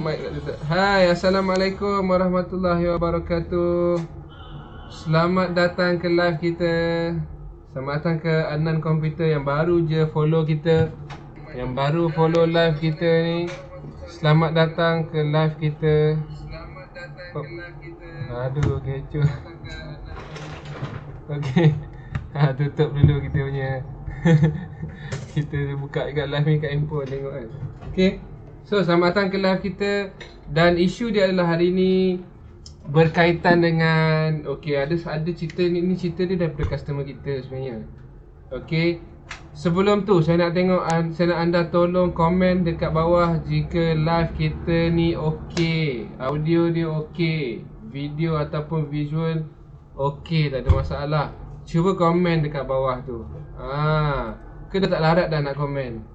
Mic tak tutup. Hai, Assalamualaikum warahmatullahi wabarakatuh. Selamat datang ke live kita. Selamat datang ke Adnan Komputer yang baru je follow kita, yang baru follow live kita ni. Selamat datang ke live kita. Aduh, kecoh. Okey. Tutup dulu kita punya. Kita buka kat live ni kat handphone tengok kan. Okey. So, selamat datang ke live kita. Dan isu dia adalah hari ni berkaitan dengan, okey, ada cerita ni cerita dia daripada customer kita sebenarnya. Okey. Sebelum tu saya nak tengok, saya nak anda tolong komen dekat bawah jika live kita ni okey, audio dia okey, video ataupun visual okey, tak ada masalah. Cuba komen dekat bawah tu. Ke dah tak larat dah nak komen?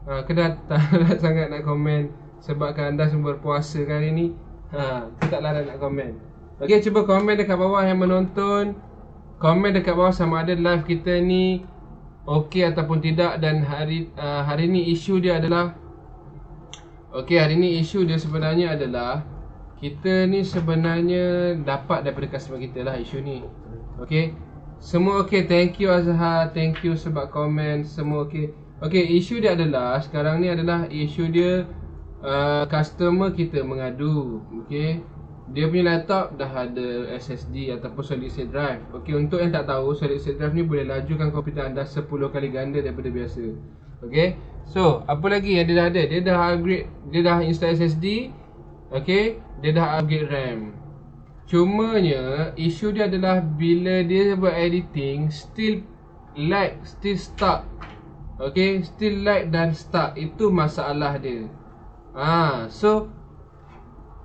Ke dah tak larat sangat nak komen sebabkan anda semua berpuasa kali ni? Ke tak larat nak komen? Okey, cuba komen dekat bawah yang menonton. Komen dekat bawah sama ada live kita ni okey ataupun tidak. Dan hari ni isu dia adalah, okey, hari ni isu dia sebenarnya adalah kita ni sebenarnya dapat daripada customer kita lah isu ni. Okey, semua okey. Thank you Azhar, thank you sebab komen, semua okey. Okey, isu dia adalah sekarang ni adalah isu dia customer kita mengadu. Okey, dia punya laptop dah ada SSD ataupun solid state drive. Okey, untuk yang tak tahu, solid state drive ni boleh lajukan komputer anda 10 kali ganda daripada biasa. Okey, so apa lagi yang dia dah ada? Dia dah upgrade, dia dah install SSD. Okey, dia dah upgrade RAM. Cumanya isu dia adalah bila dia buat editing still lag, still stuck. Okey, still lag dan stuck. Itu masalah dia. So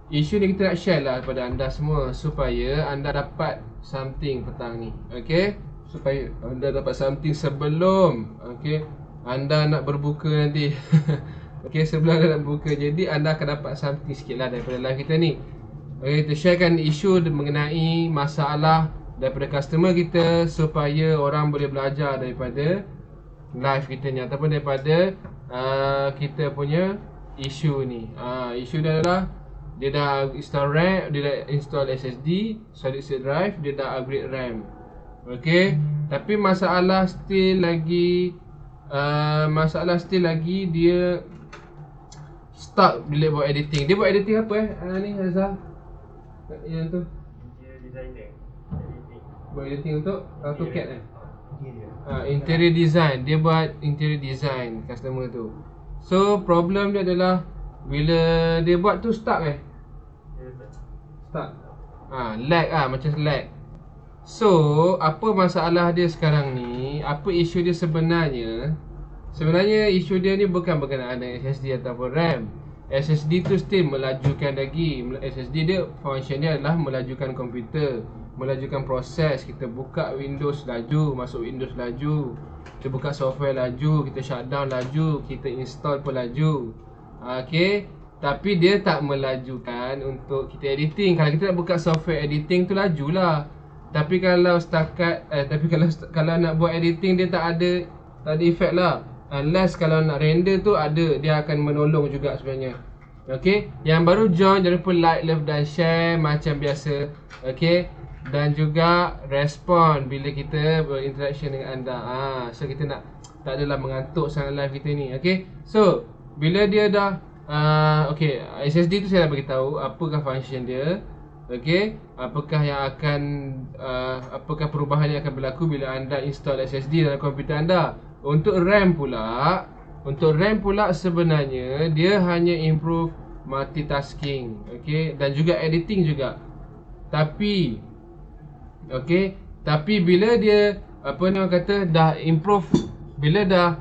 isu ni kita nak share lah kepada anda semua supaya anda dapat something petang ni. Okey, supaya anda dapat something sebelum anda nak berbuka nanti. Okey, sebelum anda nak berbuka. Jadi anda akan dapat something sikit lah daripada live kita ni. Okey, kita sharekan isu mengenai masalah daripada customer kita supaya orang boleh belajar daripada live kita ni ataupun daripada kita punya isu ni. Isu dia adalah dia dah install RAM, dia dah install SSD, solid state drive, dia dah upgrade RAM. Okey, tapi masalah still lagi dia stuck bila buat editing. Dia buat editing apa ni Azhar? Yang tu interior designer. Buat editing untuk AutoCAD interior design. Dia buat interior design customer tu. So problem dia adalah bila dia buat tu stuck stuck lag macam lag. So apa masalah dia sekarang ni? Apa isu dia sebenarnya? Sebenarnya isu dia ni bukan berkenaan dengan SSD ataupun RAM. SSD tu still melajukan lagi. SSD dia function dia adalah melajukan komputer, melajukan proses. Kita buka Windows laju, masuk Windows laju, kita buka software laju, kita shutdown laju, kita install pun laju. Okey, tapi dia tak melajukan untuk kita editing. Kalau kita nak buka software editing tu lajulah. Tapi kalau setakat kalau nak buat editing dia tak ada efek lah. Unless kalau nak render tu ada, dia akan menolong juga sebenarnya. Okey, yang baru join jangan lupa like, love dan share macam biasa. Okey, dan juga respon bila kita berinteraction dengan anda. So kita nak tak adalah mengantuk sangat live kita ni. Okey, so bila dia dah okey, SSD tu saya dah bagi tahu apakah function dia. Okey, apakah yang akan apakah perubahan yang akan berlaku bila anda install SSD dalam komputer anda. Untuk RAM pula sebenarnya dia hanya improve multitasking, okey, dan juga editing juga. Tapi bila dia dah improve, bila dah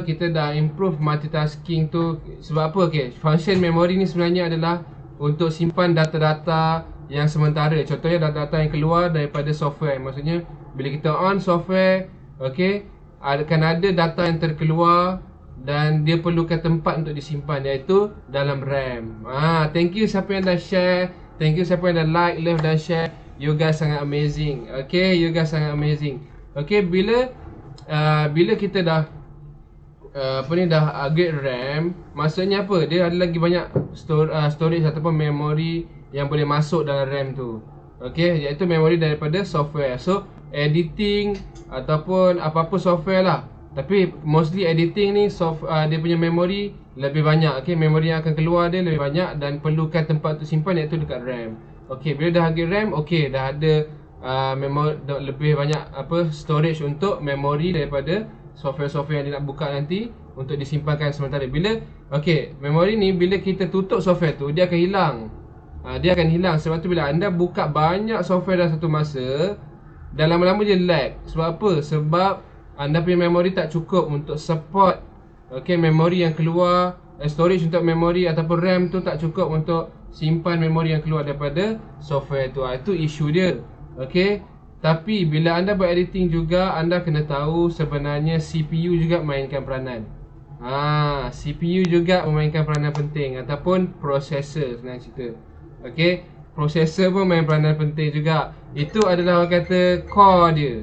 kita dah improve multitasking tu sebab apa? Okey, function memory ni sebenarnya adalah untuk simpan data-data yang sementara. Contohnya data-data yang keluar daripada software. Maksudnya bila kita on software, okey, akan ada data yang terkeluar dan dia perlukan tempat untuk disimpan, iaitu dalam RAM. Thank you siapa yang dah share, thank you siapa yang dah like, love dan share. You guys sangat amazing. Okay, you guys sangat amazing. Okay, bila kita dah apa ni, dah upgrade RAM, maksudnya apa? Dia ada lagi banyak storage ataupun memori yang boleh masuk dalam RAM tu. Okey, iaitu memori daripada software. So, editing ataupun apa-apa software lah. Tapi mostly editing ni dia punya memori lebih banyak. Okey, memori yang akan keluar dia lebih banyak dan perlukan tempat untuk simpan, iaitu dekat RAM. Okey, bila dah upgrade RAM, okey, dah ada memori lebih banyak storage untuk memori daripada software-software yang dia nak buka nanti untuk disimpankan sementara. Bila memori ni bila kita tutup software tu, dia akan hilang. Dia akan hilang. Sebab tu bila anda buka banyak software dalam satu masa, dan lama-lama dia lag. Sebab apa? Sebab anda punya memori tak cukup untuk support memori yang keluar, storage untuk memori ataupun RAM tu tak cukup untuk simpan memori yang keluar daripada software tu. Itu isu dia. Tapi bila anda buat editing juga, anda kena tahu sebenarnya CPU juga mainkan peranan. CPU juga memainkan peranan penting, ataupun processor senang cerita. Processor pun main peranan penting juga. Itu adalah orang kata core dia.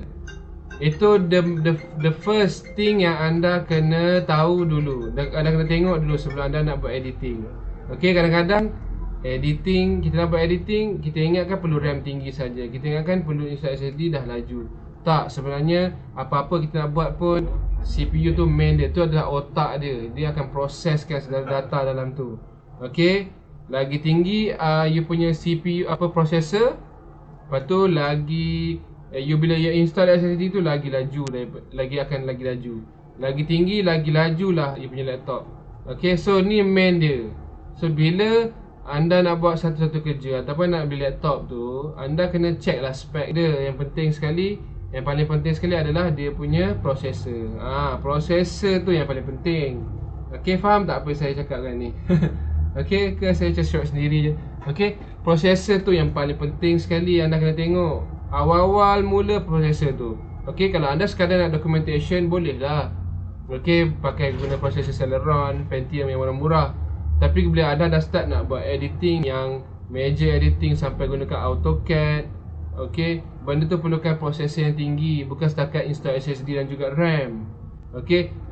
Itu the first thing yang anda kena tahu dulu. Anda kena tengok dulu sebelum anda nak buat editing. Kadang-kadang editing, kita nak buat editing, kita ingatkan perlu RAM tinggi saja. Kita ingatkan perlu install SSD dah laju. Tak, sebenarnya apa-apa kita nak buat pun, CPU tu main dia, tu adalah otak dia. Dia akan proseskan segala data dalam tu. Lagi tinggi you punya CPU processor, lepas tu lagi bila you install SSD tu lagi laju, lagi laju. Lagi tinggi, lagi lajulah you punya laptop. So ni main dia. So bila anda nak buat satu-satu kerja ataupun nak beli laptop tu, anda kena check lah spek dia. Yang penting sekali, yang paling penting sekali adalah dia punya processor. Processor tu yang paling penting. Faham tak apa saya cakapkan ni? Ke saya just short sendiri je. Processor tu yang paling penting sekali anda kena tengok. Awal-awal mula processor tu. Kalau anda sekadar nak documentation, boleh lah. Pakai guna processor Celeron, Pentium yang murah. Tapi bila anda dah start nak buat editing yang major editing sampai gunakan AutoCAD, benda tu perlukan prosesor yang tinggi, bukan setakat install SSD dan juga RAM.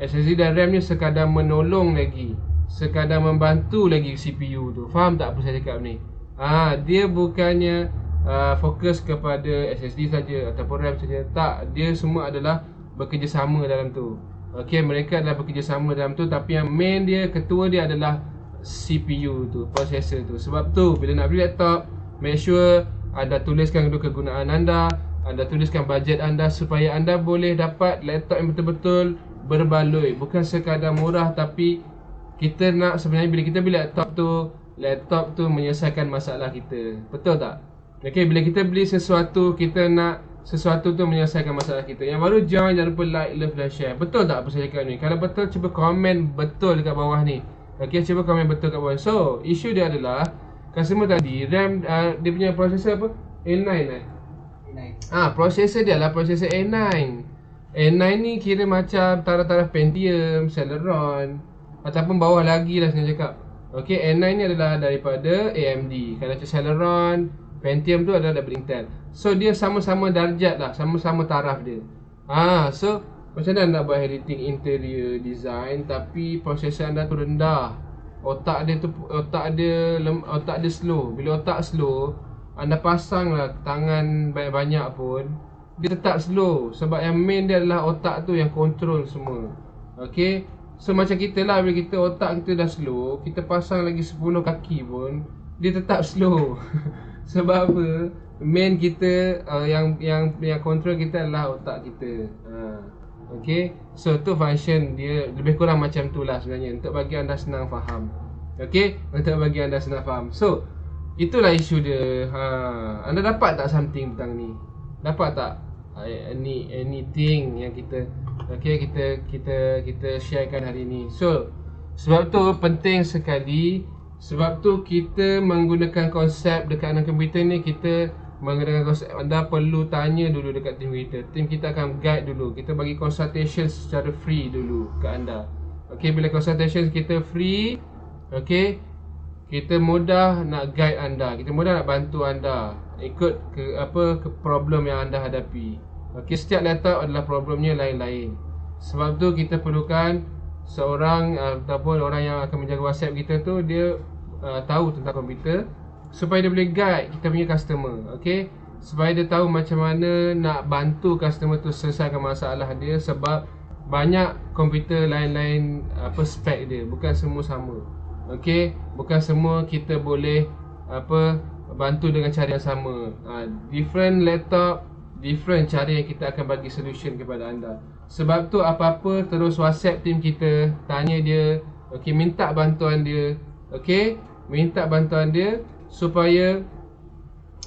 SSD dan RAM ni sekadar menolong lagi, sekadar membantu lagi CPU tu. Faham tak apa saya cakap ni? Dia bukannya fokus kepada SSD saja ataupun RAM saja. Tak, dia semua adalah bekerjasama dalam tu. Mereka adalah bekerjasama dalam tu, tapi yang main dia, ketua dia adalah CPU tu, processor tu. Sebab tu bila nak beli laptop, make sure anda tuliskan dulu kegunaan anda tuliskan bajet anda, supaya anda boleh dapat laptop yang betul-betul berbaloi. Bukan sekadar murah, tapi kita nak sebenarnya bila kita beli laptop tu menyelesaikan masalah kita. Betul tak? Bila kita beli sesuatu, kita nak sesuatu tu menyelesaikan masalah kita. Yang baru join, jangan lupa like, love dan share. Betul tak apa saya cakap ni? Kalau betul, cuba komen betul dekat bawah ni. Cuba komen betul kat bawah. So, isu dia adalah customer tadi, RAM, dia punya processor apa? A9 processor dia adalah processor A9. A9 ni kira macam taraf-taraf Pentium, Celeron, ataupun bawah lagi lah senang cakap. A9 ni adalah daripada AMD. Kalau macam Celeron, Pentium tu adalah daripada Intel. So, dia sama-sama darjat lah, sama-sama taraf dia. So macam mana nak buat editing interior design tapi prosesor anda tu rendah, otak dia slow. Bila otak slow, anda pasang lah tangan banyak-banyak pun, dia tetap slow. Sebab yang main dia adalah otak tu yang control semua. So macam kita lah, bila otak kita dah slow, kita pasang lagi 10 kaki pun, dia tetap slow. Sebab apa? Main kita, yang control kita adalah otak kita. So tu function dia lebih kurang macam tu lah sebenarnya, untuk bagi anda senang faham. Untuk bagi anda senang faham. So itulah isu dia. Anda dapat tak something petang ni? Dapat tak anything yang kita kita sharekan hari ni? So sebab tu penting sekali. Sebab tu kita menggunakan konsep dekat dalam komputer ni, kita menggunakan konsep. Anda perlu tanya dulu dekat tim kita. Tim kita akan guide dulu. Kita bagi consultation secara free dulu ke anda. Bila consultation kita free, kita mudah nak guide anda, kita mudah nak bantu anda ikut ke problem yang anda hadapi. Setiap laptop adalah problemnya lain-lain. Sebab tu kita perlukan seorang ataupun orang yang akan menjaga WhatsApp kita tu, dia tahu tentang komputer, supaya dia boleh guide kita punya customer. Okay, supaya dia tahu macam mana nak bantu customer tu selesaikan masalah dia. Sebab banyak komputer lain-lain spek dia, bukan semua sama. Okay, bukan semua kita boleh bantu dengan cara yang sama. Different laptop, different cara yang kita akan bagi solution kepada anda. Sebab tu apa-apa terus WhatsApp team kita, tanya dia, okay, minta bantuan dia. Okay, minta bantuan dia supaya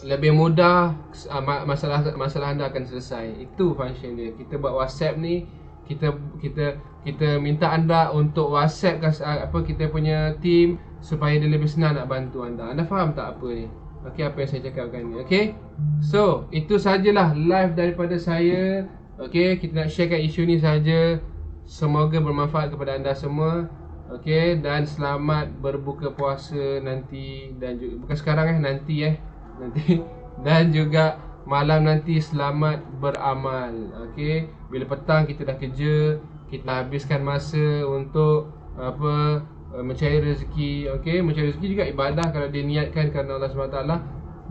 lebih mudah masalah anda akan selesai. Itu function dia. Kita buat WhatsApp ni, kita minta anda untuk WhatsApp kita punya team supaya dia lebih senang nak bantu anda. Anda faham tak apa ni? Okey, apa yang saya cakapkan ni. Okey, so itu sajalah live daripada saya. Okey, kita nak sharekan isu ni saja. Semoga bermanfaat kepada anda semua. Okey, dan selamat berbuka puasa nanti, dan juga bukan sekarang nanti. Dan juga malam nanti selamat beramal. Okey, bila petang kita dah kerja, kita habiskan masa untuk mencari rezeki. Okey, mencari rezeki juga ibadah. Kalau dia niatkan kerana Allah SWT,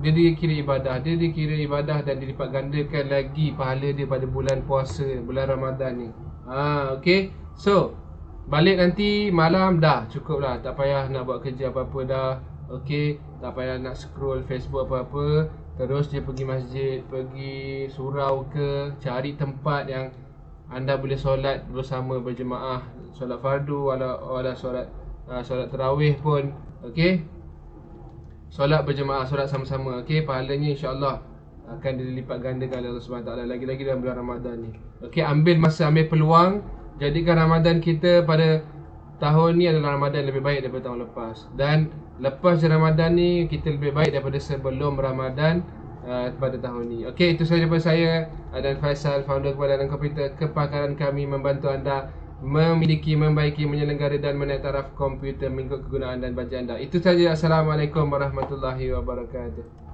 dia dikira ibadah dan dilipat gandakan lagi pahala dia pada bulan puasa, bulan Ramadan ni. Okey, so balik nanti malam dah cukup lah. Tak payah nak buat kerja apa-apa dah. Okey, tak payah nak scroll Facebook apa-apa. Terus dia pergi masjid, pergi surau ke, cari tempat yang anda boleh solat bersama berjemaah, solat fardu wala solat tarawih pun. Okey, solat berjemaah, solat sama-sama. Okey, pahalanya insya-Allah akan dilipat gandakan oleh Allah SWT, lagi-lagi dalam bulan Ramadan ni. Okey, ambil masa, ambil peluang, jadikan Ramadan kita pada tahun ni adalah Ramadan lebih baik daripada tahun lepas. Dan lepas Ramadan ni kita lebih baik daripada sebelum Ramadan pada tahun ni. Okey, itu sahaja daripada saya, Adnan Faisal, founder Kuala dan komputer. Kepakaran kami membantu anda memiliki, membaiki, menyelenggara dan menaik taraf komputer mengikut kegunaan dan bajet anda. Itu sahaja. Assalamualaikum warahmatullahi wabarakatuh.